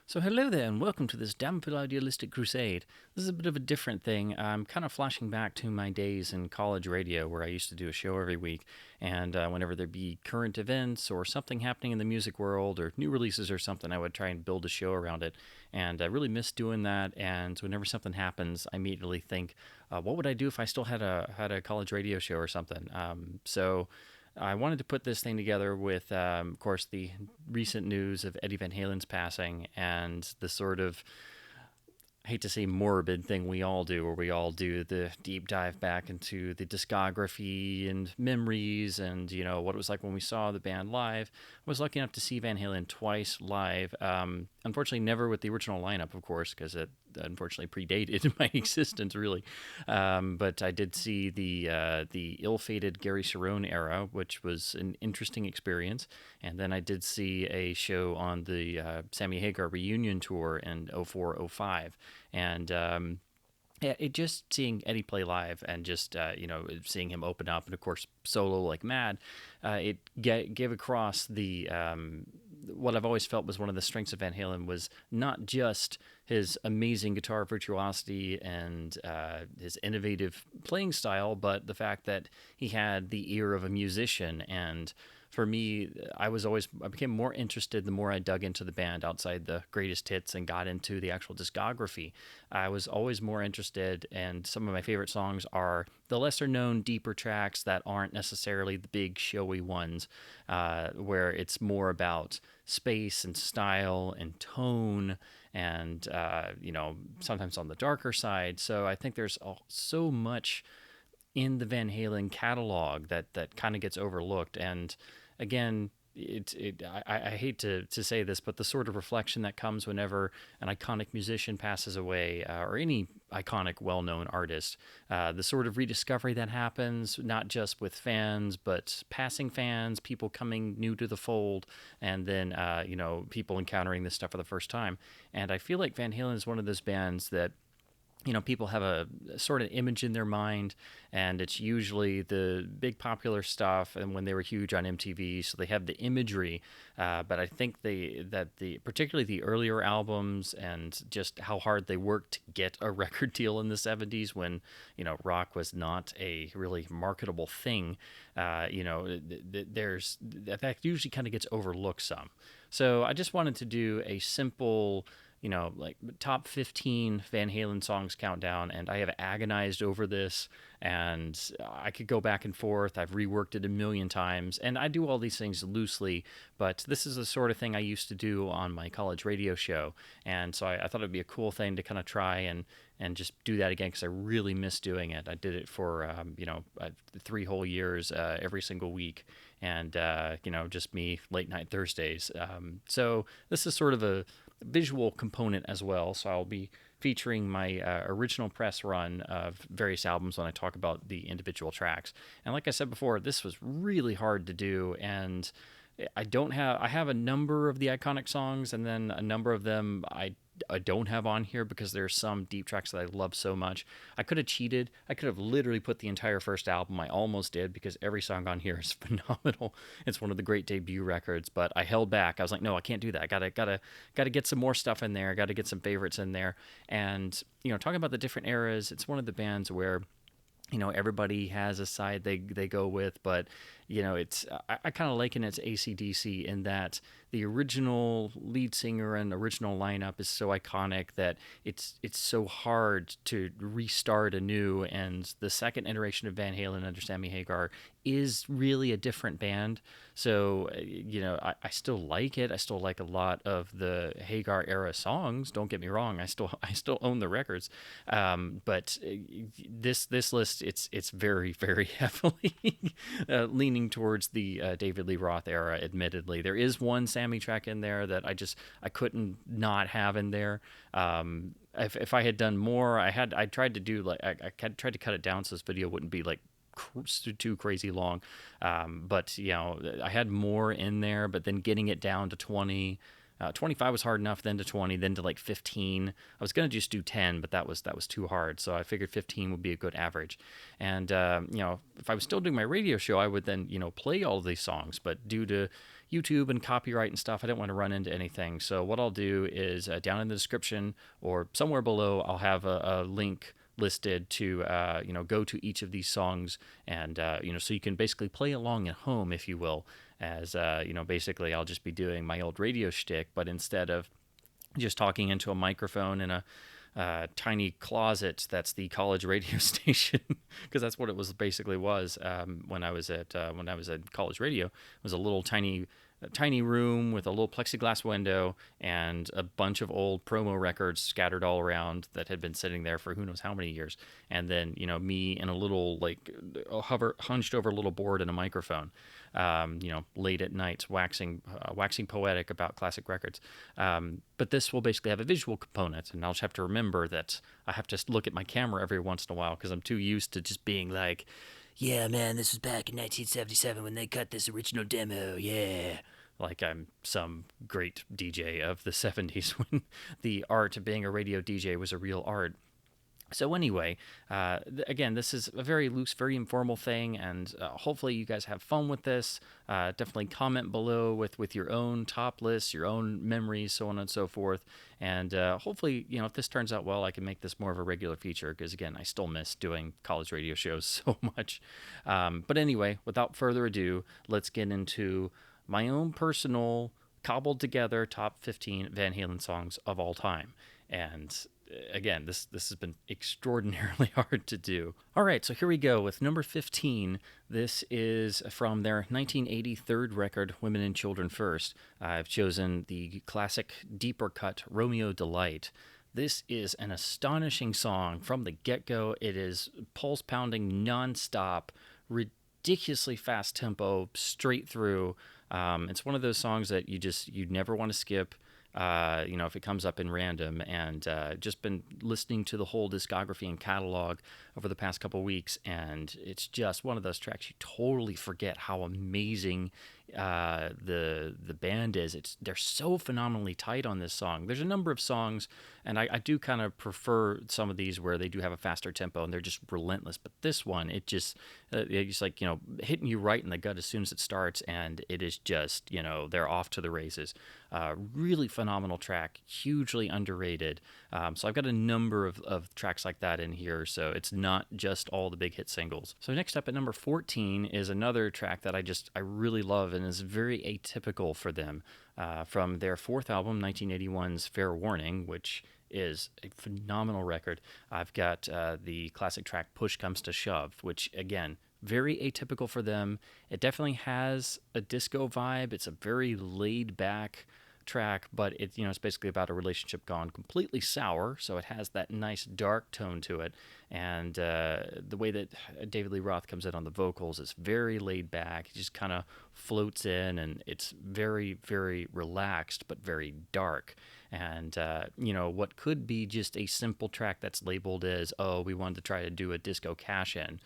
So hello there and welcome to this damnable idealistic crusade. This is a bit of a different thing. I'm kind of flashing back to my days in college radio where I used to do a show every week, and whenever there'd be current events or something happening in the music world or new releases or something, I would try and build a show around it. And I really miss doing that, and whenever something happens, I immediately think, what would I do if I still had a college radio show or something? So I wanted to put this thing together with, of course, the recent news of Eddie Van Halen's passing and the sort of, I hate to say morbid thing we all do, where we all do the deep dive back into the discography and memories and, what it was like when we saw the band live. I was lucky enough to see Van Halen twice live. Unfortunately, never with the original lineup, of course, because it unfortunately predated my existence, really. But I did see the ill-fated Gary Cerrone era, which was an interesting experience. And then I did see a show on the Sammy Hagar reunion tour in 04, 05. And yeah, it just seeing Eddie play live and just seeing him open up and of course solo like mad, gave across the what I've always felt was one of the strengths of Van Halen was not just his amazing guitar virtuosity and his innovative playing style, but the fact that he had the ear of a musician. And for me, I became more interested the more I dug into the band outside the greatest hits and got into the actual discography. I was always more interested, and some of my favorite songs are the lesser known, deeper tracks that aren't necessarily the big, showy ones, where it's more about space and style and tone and, sometimes on the darker side. So I think there's so much in the Van Halen catalog that kind of gets overlooked. And again, I hate to say this, but the sort of reflection that comes whenever an iconic musician passes away, or any iconic, well-known artist, the sort of rediscovery that happens, not just with fans, but passing fans, people coming new to the fold, and then, people encountering this stuff for the first time. And I feel like Van Halen is one of those bands that people have a sort of image in their mind, and it's usually the big popular stuff. And when they were huge on MTV, so they have the imagery. But I think particularly the earlier albums and just how hard they worked to get a record deal in the '70s when rock was not a really marketable thing. There's that usually kind of gets overlooked some. So I just wanted to do a simple like top 15 Van Halen songs countdown, and I have agonized over this, and I could go back and forth. I've reworked it a million times, and I do all these things loosely, but this is the sort of thing I used to do on my college radio show, and so I thought it'd be a cool thing to kind of try and just do that again because I really miss doing it. I did it for 3 whole years, every single week, and just me late night Thursdays. So this is sort of a visual component as well. So I'll be featuring my original press run of various albums when I talk about the individual tracks. And like I said before, this was really hard to do, and I have a number of the iconic songs, and then a number of them I don't have on here because there's some deep tracks that I love so much. I could have cheated. I could have literally put the entire first album. I almost did because every song on here is phenomenal. It's one of the great debut records, but I held back. I was like, no, I can't do that. I gotta get some more stuff in there. I gotta get some favorites in there. And talking about the different eras, it's one of the bands where everybody has a side they go with, but it's I kind of liken it to AC/DC in that the original lead singer and original lineup is so iconic that it's so hard to restart anew. And the second iteration of Van Halen under Sammy Hagar is really a different band. So I still like it. I still like a lot of the Hagar era songs. Don't get me wrong. I still own the records. But this list it's very, very heavily leaning towards the David Lee Roth era. Admittedly, there is one Sammy track in there that I couldn't not have in there. If I had done more, I tried to do I tried to cut it down so this video wouldn't be like too crazy long. But I had more in there, but then getting it down to 20. 25 was hard enough, then to 20, then to like 15. I was going to just do 10, but that was too hard. So I figured 15 would be a good average. And, if I was still doing my radio show, I would then, play all of these songs. But due to, YouTube and copyright and stuff, I didn't want to run into anything. So what I'll do is down in the description or somewhere below, I'll have a link listed to go to each of these songs, and so you can basically play along at home, if you will, as basically I'll just be doing my old radio shtick, but instead of just talking into a microphone in a tiny closet that's the college radio station, because that's what it was basically was when I was at college radio. It was a little tiny room with a little plexiglass window and a bunch of old promo records scattered all around that had been sitting there for who knows how many years. And then, me in a little, like, hunched over a little board and a microphone, late at nights, waxing poetic about classic records. But this will basically have a visual component, and I'll just have to remember that I have to look at my camera every once in a while, because I'm too used to just being like, yeah, man, this was back in 1977 when they cut this original demo, yeah. Like I'm some great DJ of the 70s when the art of being a radio DJ was a real art. So anyway, again, this is a very loose, very informal thing, and hopefully you guys have fun with this. Definitely comment below with your own top lists, your own memories, so on and so forth. And hopefully, if this turns out well, I can make this more of a regular feature, because, again, I still miss doing college radio shows so much. But anyway, without further ado, let's get into my own personal, cobbled together top 15 Van Halen songs of all time. And again, this has been extraordinarily hard to do. All right, so here we go with number 15. This is from their 1980 third record, Women and Children First. I've chosen the classic deeper cut, Romeo Delight. This is an astonishing song from the get-go. It is pulse-pounding, non-stop, ridiculously fast tempo, straight through. It's one of those songs that you'd never want to skip. If it comes up in random, and just been listening to the whole discography and catalog over the past couple weeks, and it's just one of those tracks you totally forget how amazing the band is. They're so phenomenally tight on this song. There's a number of songs, and I do kind of prefer some of these where they do have a faster tempo and they're just relentless, but this one, it's like, hitting you right in the gut as soon as it starts, and it is just, they're off to the races. Really phenomenal track, hugely underrated. So I've got a number of tracks like that in here, so it's not just all the big hit singles. So next up at number 14 is another track that I really love and is very atypical for them, from their fourth album, 1981's Fair Warning, which is a phenomenal record. I've got the classic track Push Comes to Shove, which, again, very atypical for them. It definitely has a disco vibe. It's a very laid back track, but it's basically about a relationship gone completely sour, so it has that nice dark tone to it. And the way that David Lee Roth comes in on the vocals is very laid back. He just kind of floats in, and it's very, very relaxed, but very dark. And, what could be just a simple track that's labeled as, oh, we wanted to try to do a disco cash-in.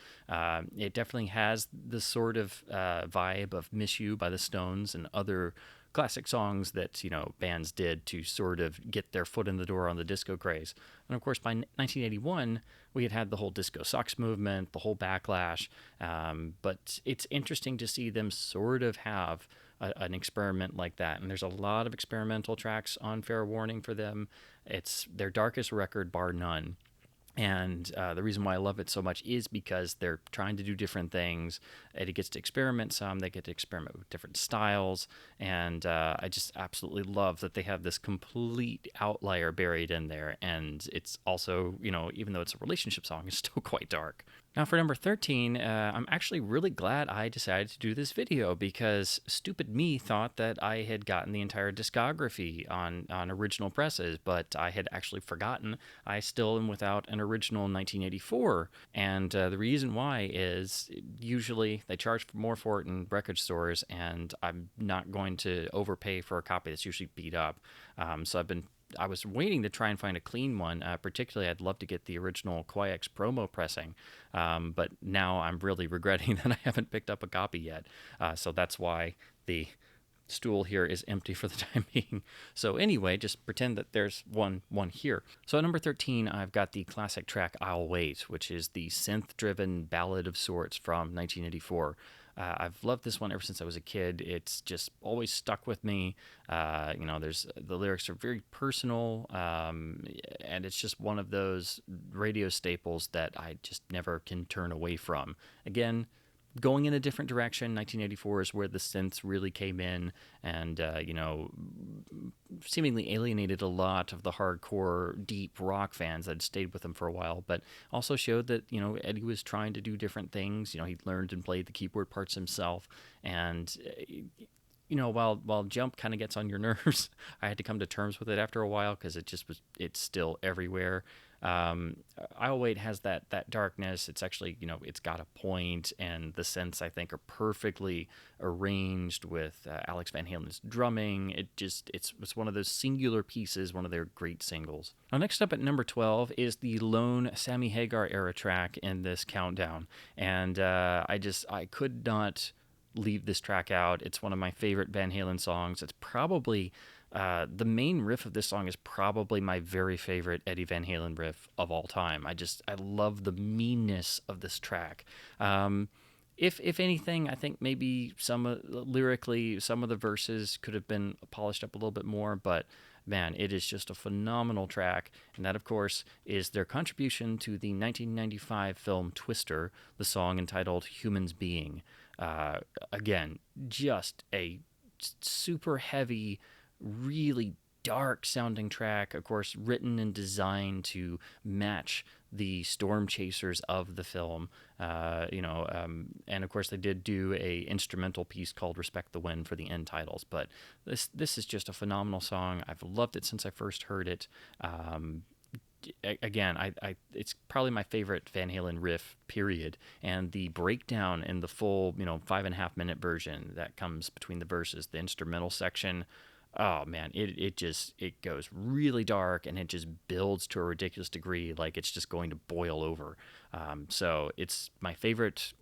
It definitely has the sort of vibe of Miss You by the Stones and other classic songs that, bands did to sort of get their foot in the door on the disco craze. And of course, by 1981, we had the whole disco sucks movement, the whole backlash. But it's interesting to see them sort of have an experiment like that. And there's a lot of experimental tracks on Fair Warning for them. It's their darkest record, bar none. And the reason why I love it so much is because they're trying to do different things. Eddie gets to experiment some. They get to experiment with different styles. And I just absolutely love that they have this complete outlier buried in there. And it's also, even though it's a relationship song, it's still quite dark. Now for number 13, I'm actually really glad I decided to do this video, because stupid me thought that I had gotten the entire discography on original presses, but I had actually forgotten I still am without an original 1984. And the reason why is usually they charge more for it in record stores, and I'm not going to overpay for a copy that's usually beat up. So I was waiting to try and find a clean one. Particularly, I'd love to get the original Quiex promo pressing, but now I'm really regretting that I haven't picked up a copy yet. So that's why the stool here is empty for the time being. So anyway, just pretend that there's one here. So at number 13, I've got the classic track I'll Wait, which is the synth-driven ballad of sorts from 1984. I've loved this one ever since I was a kid. It's just always stuck with me. There's the lyrics are very personal, and it's just one of those radio staples that I just never can turn away from. Again, going in a different direction. 1984 is where the synths really came in, and seemingly alienated a lot of the hardcore, deep rock fans that had stayed with him for a while. But also showed that Eddie was trying to do different things. He learned and played the keyboard parts himself, and while Jump kind of gets on your nerves, I had to come to terms with it after a while because it's still everywhere. I'll Wait has that darkness. It's actually, it's got a point, and the synths, I think, are perfectly arranged with Alex Van Halen's drumming. It's one of those singular pieces, one of their great singles. Now, next up at number 12 is the lone Sammy Hagar era track in this countdown, and I could not leave this track out. It's one of my favorite Van Halen songs. It's probably the main riff of this song is probably my very favorite Eddie Van Halen riff of all time. I love the meanness of this track. If anything, I think maybe lyrically some of the verses could have been polished up a little bit more, but man, it is just a phenomenal track. And that, of course, is their contribution to the 1995 film Twister, the song entitled Humans Being. Again, just a super heavy, really dark sounding track, of course, written and designed to match the storm chasers of the film. And of course they did do a instrumental piece called Respect the Wind for the end titles, but this is just a phenomenal song. I've loved it since I first heard it. Again, it's probably my favorite Van Halen riff, period. And the breakdown in the full, 5.5 minute version that comes between the verses, the instrumental section, oh man, it goes really dark, and it just builds to a ridiculous degree, like it's just going to boil over. So it's my favorite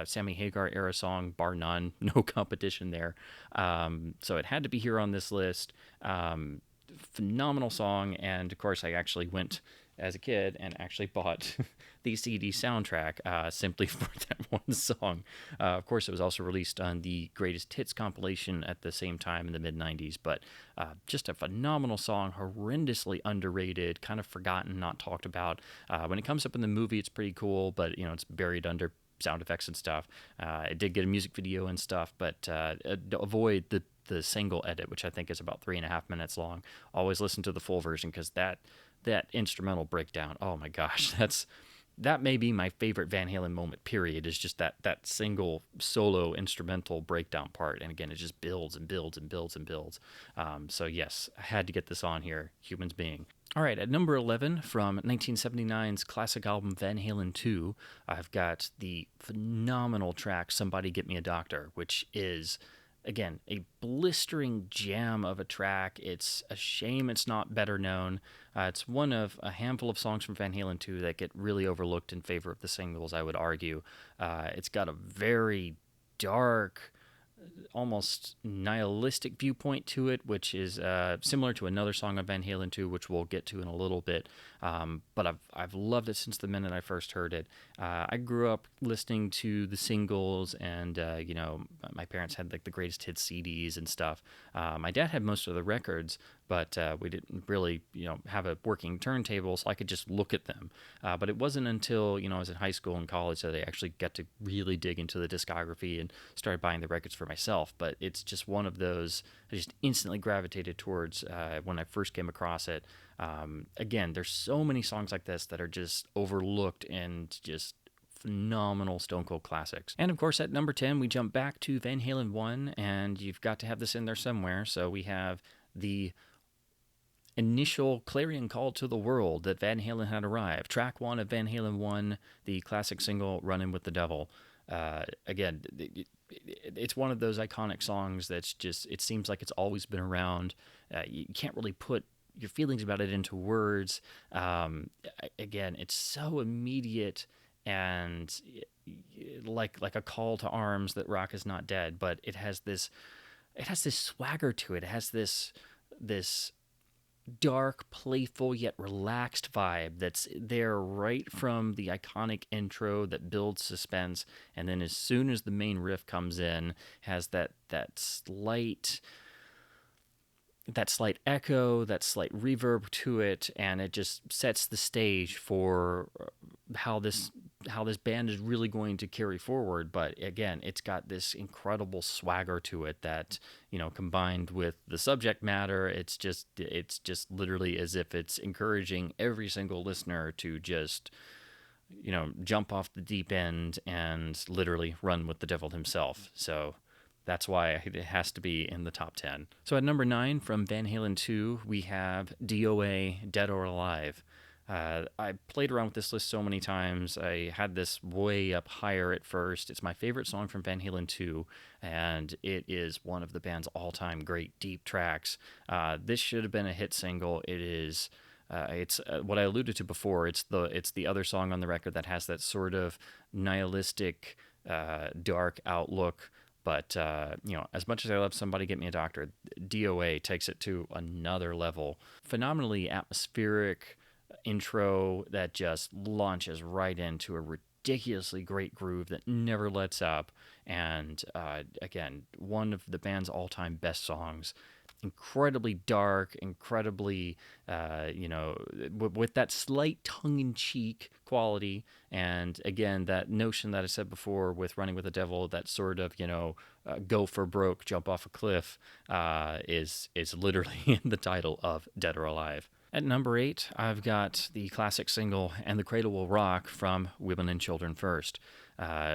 Sammy Hagar era song, bar none, no competition there. So it had to be here on this list. Phenomenal song, and of course I actually went as a kid and actually bought the CD soundtrack simply for that one song. Of course, it was also released on the Greatest Hits compilation at the same time in the mid-90s, but just a phenomenal song, horrendously underrated, kind of forgotten, not talked about. When it comes up in the movie, it's pretty cool, but it's buried under sound effects and stuff. It did get a music video and stuff, but avoid the single edit, which I think is about 3.5 minutes long. Always listen to the full version, because that instrumental breakdown, oh my gosh, that may be my favorite Van Halen moment, period, is just that single solo instrumental breakdown part. And again, it just builds and builds and builds and builds. So yes, I had to get this on here, Humans Being. All right, at number 11 from 1979's classic album Van Halen 2, I've got the phenomenal track Somebody Get Me a Doctor, which is, again, a blistering jam of a track. It's a shame it's not better known. It's one of a handful of songs from Van Halen 2 that get really overlooked in favor of the singles, I would argue. It's got a very dark, almost nihilistic viewpoint to it, which is similar to another song on Van Halen 2, which we'll get to in a little bit. But I've loved it since the minute I first heard it. I grew up listening to the singles, and my parents had like the greatest hits CDs and stuff. My dad had most of the records, but we didn't really have a working turntable, so I could just look at them. But it wasn't until I was in high school and college that I actually got to really dig into the discography and started buying the records for myself. But it's just one of those I just instantly gravitated towards when I first came across it. Again, there's so many songs like this that are just overlooked and just phenomenal Stone Cold classics. And of course, at number 10, we jump back to Van Halen 1, and you've got to have this in there somewhere. So we have the initial clarion call to the world that Van Halen had arrived. Track 1 of Van Halen 1, the classic single Runnin' with the Devil. Again, it's one of those iconic songs that's just, it seems like it's always been around. You can't really put your feelings about it into words. Again, it's so immediate and like a call to arms that rock is not dead, but it has this swagger to it. It has this dark, playful, yet relaxed vibe that's there right from the iconic intro that builds suspense, and then as soon as the main riff comes in, has that slight echo, that slight reverb to it, and it just sets the stage for how this band is really going to carry forward. But again, it's got this incredible swagger to it that, combined with the subject matter, it's just literally as if it's encouraging every single listener to just jump off the deep end and literally run with the devil himself. So that's why it has to be in the top 10. So at number 9 from Van Halen 2, we have DOA, Dead or Alive. I played around with this list so many times. I had this way up higher at first. It's my favorite song from Van Halen 2, and it is one of the band's all-time great deep tracks. This should have been a hit single. It is. It's what I alluded to before. It's the other song on the record that has that sort of nihilistic, dark outlook. But as much as I love Somebody Get Me a Doctor, DOA takes it to another level. Phenomenally atmospheric intro that just launches right into a ridiculously great groove that never lets up. And again, one of the band's all-time best songs. Incredibly dark, incredibly, with that slight tongue-in-cheek quality, and again, that notion that I said before with Running with the Devil, that sort of, go for broke, jump off a cliff, is literally in the title of Dead or Alive. At number 8, I've got the classic single "And the Cradle Will Rock" from Women and Children First.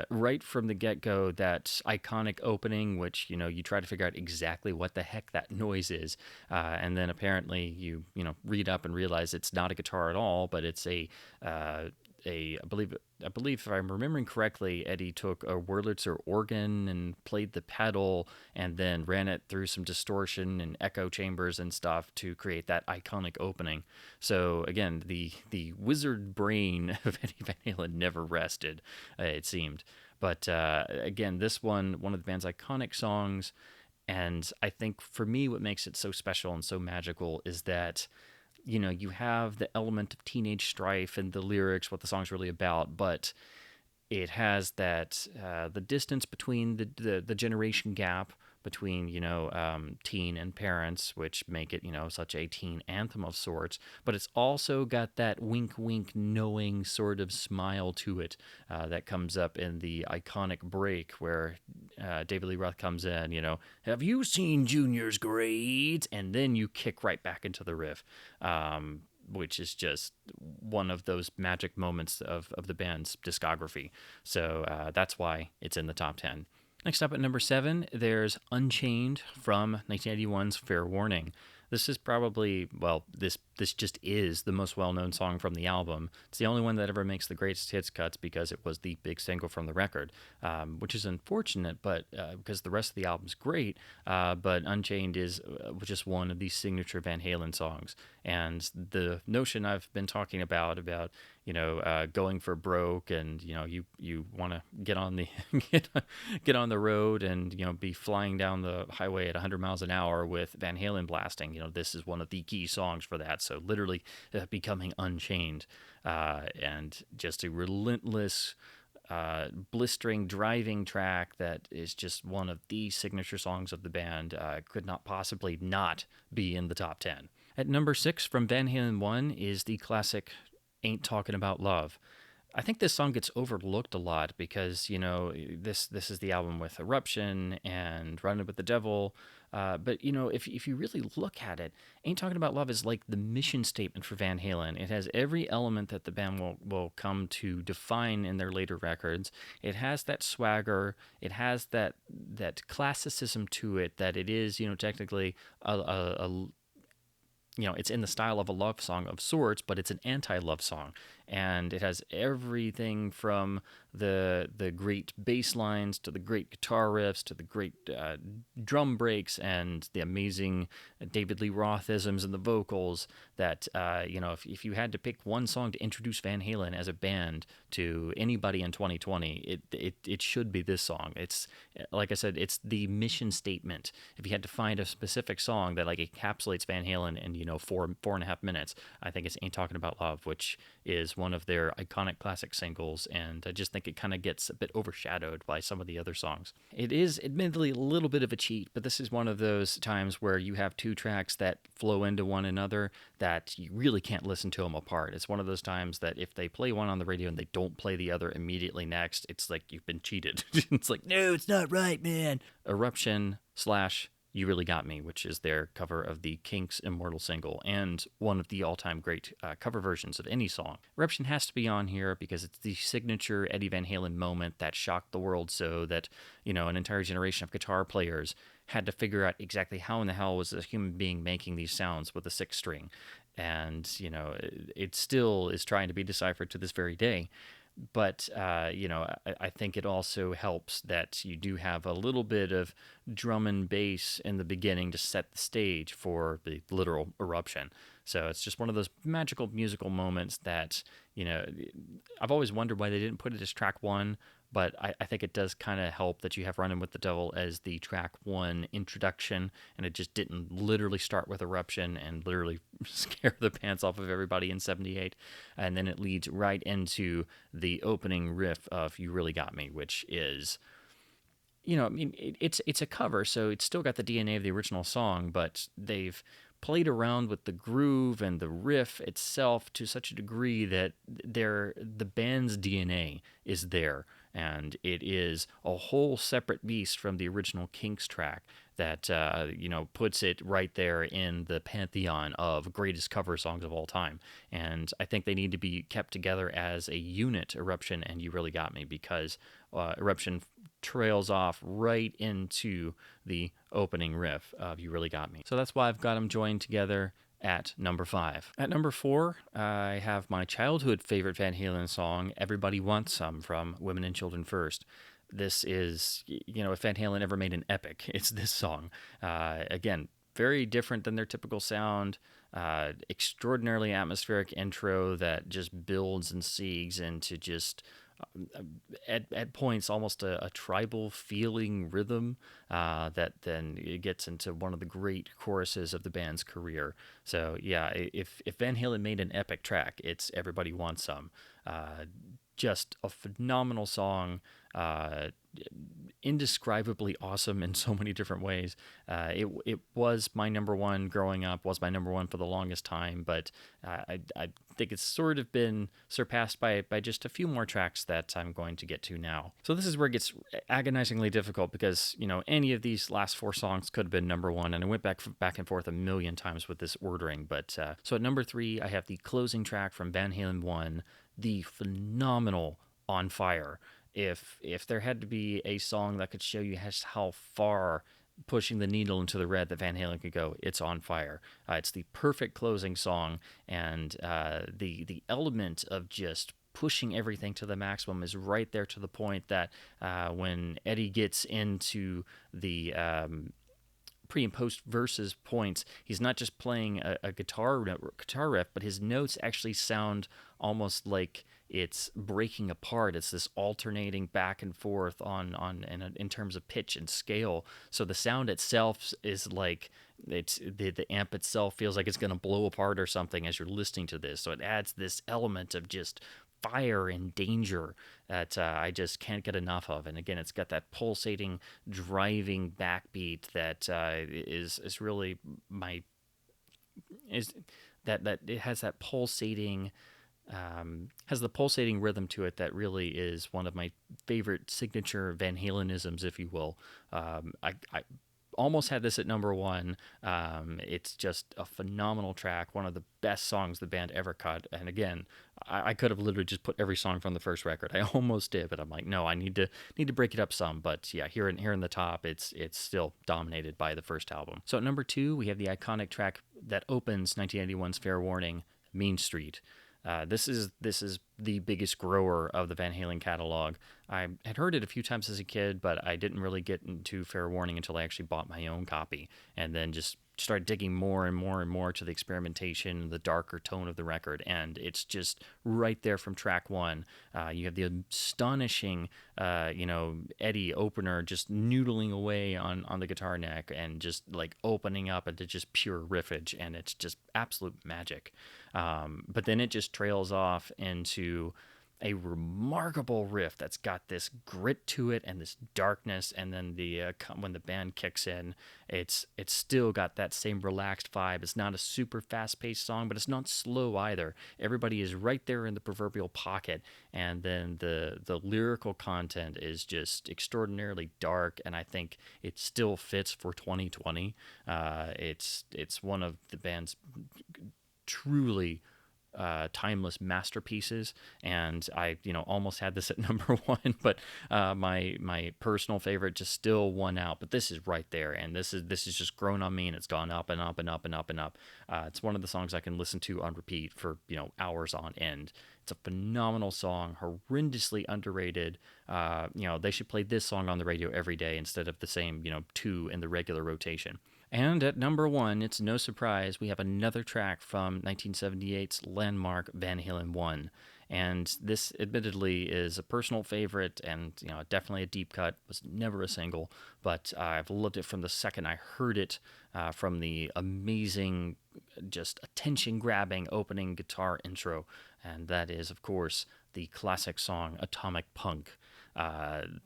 Right from the get-go, that iconic opening, which, you try to figure out exactly what the heck that noise is, and then apparently you read up and realize it's not a guitar at all, but it's I believe if I'm remembering correctly, Eddie took a Wurlitzer organ and played the pedal and then ran it through some distortion and echo chambers and stuff to create that iconic opening. So again, the wizard brain of Eddie Van Halen never rested, it seemed. But again, this one of the band's iconic songs, and I think for me what makes it so special and so magical is that you have the element of teenage strife and the lyrics, what the song's really about, but it has that the distance between the generation gap between teen and parents, which make it such a teen anthem of sorts. But it's also got that wink wink knowing sort of smile to it that comes up in the iconic break where David Lee Roth comes in. Have you seen Junior's grades? And then you kick right back into the riff. Which is just one of those magic moments of the band's discography. So that's why it's in the top 10. Next up at number 7, there's Unchained from 1981's Fair Warning. This is probably, this just is the most well-known song from the album. It's the only one that ever makes the greatest hits cuts because it was the big single from the record, which is unfortunate, but because the rest of the album's great, but Unchained is just one of these signature Van Halen songs. And the notion I've been talking about going for broke, and you want to get on the get on the road and be flying down the highway at 100 miles an hour with Van Halen blasting. This is one of the key songs for that. So literally becoming Unchained, and just a relentless, blistering driving track that is just one of the signature songs of the band. Could not possibly not be in the top 10. At number 6 from Van Halen 1 is the classic Ain't Talking About Love. I think this song gets overlooked a lot because, this is the album with Eruption and Running with the Devil. But, if you really look at it, Ain't Talking About Love is like the mission statement for Van Halen. It has every element that the band will come to define in their later records. It has that swagger. It has that classicism to it, that it is, technically it's in the style of a love song of sorts, but it's an anti-love song. and it has everything from the great bass lines to the great guitar riffs to the great drum breaks and the amazing David Lee Rothisms in the vocals. That if you had to pick one song to introduce Van Halen as a band to anybody in 2020, it should be this song. It's, like I said, it's the mission statement. If you had to find a specific song that like encapsulates Van Halen in 4.5 minutes, I think it's "Ain't Talking About Love," which is one of their iconic classic singles, and I just think it kind of gets a bit overshadowed by some of the other songs. It is admittedly a little bit of a cheat, but this is one of those times where you have two tracks that flow into one another that you really can't listen to them apart. It's one of those times that if they play one on the radio and they don't play the other immediately next, it's like you've been cheated. It's like, no, it's not right, man. Eruption / You Really Got Me, which is their cover of the Kinks' Immortal single, and one of the all-time great cover versions of any song. Eruption has to be on here because it's the signature Eddie Van Halen moment that shocked the world so that, an entire generation of guitar players had to figure out exactly how in the hell was a human being making these sounds with a sixth string. And, it still is trying to be deciphered to this very day. But, I think it also helps that you do have a little bit of drum and bass in the beginning to set the stage for the literal eruption. So it's just one of those magical musical moments that, I've always wondered why they didn't put it as track one, but I think it does kind of help that you have Running with the Devil as the track one introduction, and it just didn't literally start with Eruption and literally scare the pants off of everybody in 78. And then it leads right into the opening riff of You Really Got Me, which is, it's a cover, so it's still got the DNA of the original song, but they've played around with the groove and the riff itself to such a degree that the band's DNA is there, and it is a whole separate beast from the original Kinks track that puts it right there in the pantheon of greatest cover songs of all time. And I think they need to be kept together as a unit, Eruption and You Really Got Me, because Eruption trails off right into the opening riff of You Really Got Me. So that's why I've got them joined together at number 5. At number 4, I have my childhood favorite Van Halen song, Everybody Wants Some, from Women and Children First. This is, if Van Halen ever made an epic, it's this song. Again, very different than their typical sound. Extraordinarily atmospheric intro that just builds and siegs into just at points almost a tribal feeling rhythm that then it gets into one of the great choruses of the band's career. So yeah, if Van Halen made an epic track, it's Everybody Wants Some. Just a phenomenal song, indescribably awesome in so many different ways. It was my number one growing up, was my number one for the longest time, but I think it's sort of been surpassed by just a few more tracks that I'm going to get to now. So this is where it gets agonizingly difficult because, any of these last 4 songs could have been number one, and I went back and forth a million times with this ordering. But so at number 3, I have the closing track from Van Halen 1, the phenomenal On Fire. If there had to be a song that could show you how far pushing the needle into the red that Van Halen could go, it's On Fire. It's the perfect closing song, and the element of just pushing everything to the maximum is right there, to the point that when Eddie gets into the pre and post verses points, he's not just playing a guitar riff, but his notes actually sound almost like it's breaking apart. It's this alternating back and forth in terms of pitch and scale. So the sound itself is like the amp itself feels like it's going to blow apart or something as you're listening to this. So it adds this element of just fire and danger that I just can't get enough of. And again, it's got that pulsating, driving backbeat that is really that it has that pulsating. Has the pulsating rhythm to it that really is one of my favorite signature Van Halenisms, if you will. I almost had this at number 1. It's just a phenomenal track, one of the best songs the band ever cut. And again, I could have literally just put every song from the first record. I almost did, but I'm like, no, I need to break it up some. But yeah, here in the top, it's still dominated by the first album. So at number 2, we have the iconic track that opens 1981's Fair Warning, Mean Street. This is the biggest grower of the Van Halen catalog. I had heard it a few times as a kid, but I didn't really get into Fair Warning until I actually bought my own copy, and then just started digging more and more and more to the experimentation, the darker tone of the record, and it's just right there from track one. You have the astonishing, Eddie opener just noodling away on the guitar neck and just like opening up into just pure riffage, and it's just absolute magic. But then it just trails off into a remarkable riff that's got this grit to it and this darkness, and then when the band kicks in, it's still got that same relaxed vibe. It's not a super fast-paced song, but it's not slow either. Everybody is right there in the proverbial pocket, and then the lyrical content is just extraordinarily dark, and I think it still fits for 2020. It's one of the band's truly timeless masterpieces, and I almost had this at number one, but my personal favorite just still won out. But this is right there, and this is just grown on me, and it's gone up and up and up and up and up. It's one of the songs I can listen to on repeat for hours on end. It's a phenomenal song, horrendously underrated. They should play this song on the radio every day instead of the same two in the regular rotation. And at number one, it's no surprise, we have another track from 1978's landmark Van Halen 1. And this, admittedly, is a personal favorite and, definitely a deep cut. Was never a single, but I've loved it from the second I heard it, from the amazing, just attention-grabbing opening guitar intro. And that is, of course, the classic song Atomic Punk.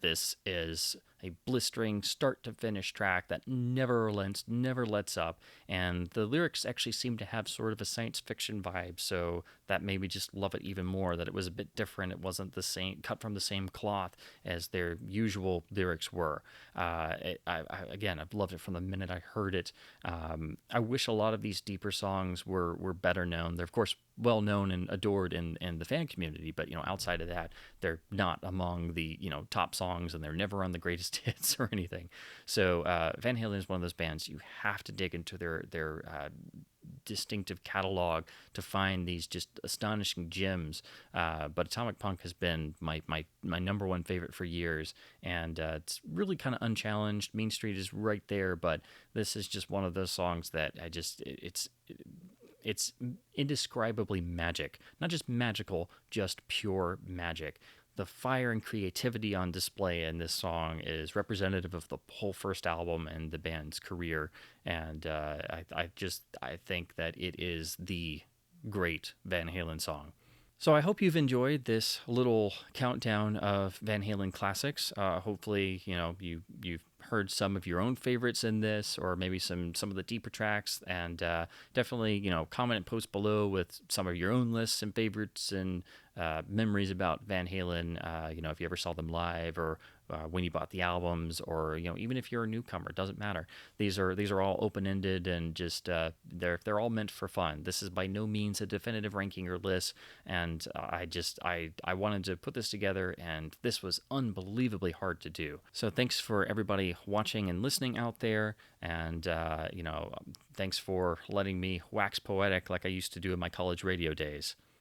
This is a blistering start to finish track that never relents, never lets up, and the lyrics actually seem to have sort of a science fiction vibe, so that made me just love it even more, that it was a bit different. It wasn't the same, cut from the same cloth as their usual lyrics were. Again, I've loved it from the minute I heard it. I wish a lot of these deeper songs were better known. They're, of course, well known and adored in the fan community, but outside of that, they're not among the top songs, and they're never on the greatest hits or anything. So Van Halen is one of those bands you have to dig into their distinctive catalog to find these just astonishing gems. But Atomic Punk has been my number one favorite for years, and it's really kind of unchallenged. Mean Street is right there, but this is just one of those songs that it's indescribably magic. Not just magical, just pure magic. The fire and creativity on display in this song is representative of the whole first album and the band's career. And I think that it is the great Van Halen song. So I hope you've enjoyed this little countdown of Van Halen classics. Hopefully, you've heard some of your own favorites in this, or maybe some of the deeper tracks. And definitely, comment and post below with some of your own lists and favorites and memories about Van Halen. If you ever saw them live, or when you bought the albums, or even if you're a newcomer, it doesn't matter. These are all open-ended, and just they're all meant for fun. This is by no means a definitive ranking or list, and I wanted to put this together, and this was unbelievably hard to do. So thanks for everybody watching and listening out there, and thanks for letting me wax poetic like I used to do in my college radio days.